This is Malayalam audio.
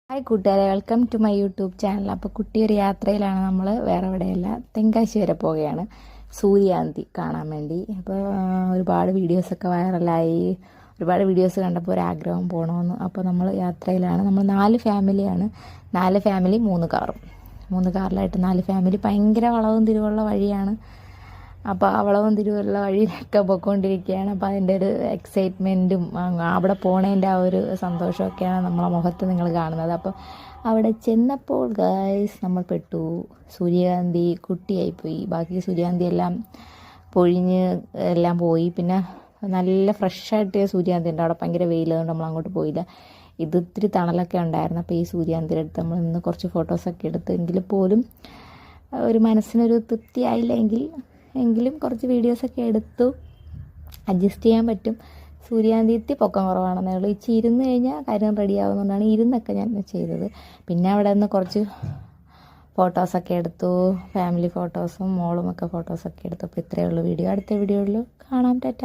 ഹായ് കൂട്ടുകാരെ, welcome to my YouTube channel. അപ്പോൾ കുട്ടി ഒരു യാത്രയിലാണ്. നമ്മൾ വേറെ എവിടെയല്ല, തെങ്കാശി വരെ പോവുകയാണ് സൂര്യാന്തി കാണാൻ വേണ്ടി. അപ്പോൾ ഒരുപാട് വീഡിയോസൊക്കെ വൈറലായി, ഒരുപാട് വീഡിയോസ് കണ്ടപ്പോൾ ഒരാഗ്രഹം പോകണമെന്ന്. അപ്പോൾ നമ്മൾ യാത്രയിലാണ്. നമ്മൾ 4 ഫാമിലിയാണ്, 4 ഫാമിലി 3 കാറും, 3 കാറിലായിട്ട് 4 ഫാമിലി. ഭയങ്കര വളവും തിരിവുള്ള വഴിയാണ്. അപ്പോൾ ആ വളവും തിരിവുള്ള വഴിയിലൊക്കെ പോയിക്കൊണ്ടിരിക്കുകയാണ്. അപ്പോൾ അതിൻ്റെ ഒരു എക്സൈറ്റ്മെൻറ്റും അവിടെ പോണതിൻ്റെ ആ ഒരു സന്തോഷമൊക്കെയാണ് നമ്മളെ മുഖത്ത് നിങ്ങൾ കാണുന്നത്. അപ്പോൾ അവിടെ ചെന്നപ്പോൾ ഗൈസ് നമ്മൾ പെട്ടു. സൂര്യകാന്തി കുട്ടിയായിപ്പോയി. ബാക്കി സൂര്യകാന്തി എല്ലാം പൊഴിഞ്ഞ് എല്ലാം പോയി. പിന്നെ നല്ല ഫ്രഷായിട്ട് സൂര്യകാന്തി ഉണ്ട്. അവിടെ ഭയങ്കര വെയിലുകൊണ്ട് നമ്മൾ അങ്ങോട്ട് പോയില്ല. ഇത് ഇത്തിരി തണലൊക്കെ ഉണ്ടായിരുന്നു. അപ്പോൾ ഈ സൂര്യകാന്തിയുടെ അടുത്ത് നമ്മൾ ഇന്ന് കുറച്ച് ഫോട്ടോസൊക്കെ എടുത്ത്, എങ്കിൽ പോലും ഒരു മനസ്സിനൊരു തൃപ്തിയായില്ലെങ്കിൽ എങ്കിലും കുറച്ച് വീഡിയോസൊക്കെ എടുത്തു. അഡ്ജസ്റ്റ് ചെയ്യാൻ പറ്റും. സൂര്യാന്തി പൊക്കം കുറവാണെന്നേ ഉള്ളൂ. ഇച്ചിരി ഇരുന്ന് കഴിഞ്ഞാൽ കാര്യം റെഡി ആവുന്നതുകൊണ്ടാണ് ഇരുന്നൊക്കെ ഞാൻ ചെയ്തത്. പിന്നെ അവിടെ നിന്ന് കുറച്ച് ഫോട്ടോസൊക്കെ എടുത്തു, ഫാമിലി ഫോട്ടോസും മോളുമൊക്കെ ഫോട്ടോസൊക്കെ എടുത്തു. അപ്പോൾ ഇത്രയേ ഉള്ളൂ വീഡിയോ. അടുത്ത വീഡിയോയിൽ കാണാം. ടാറ്റ.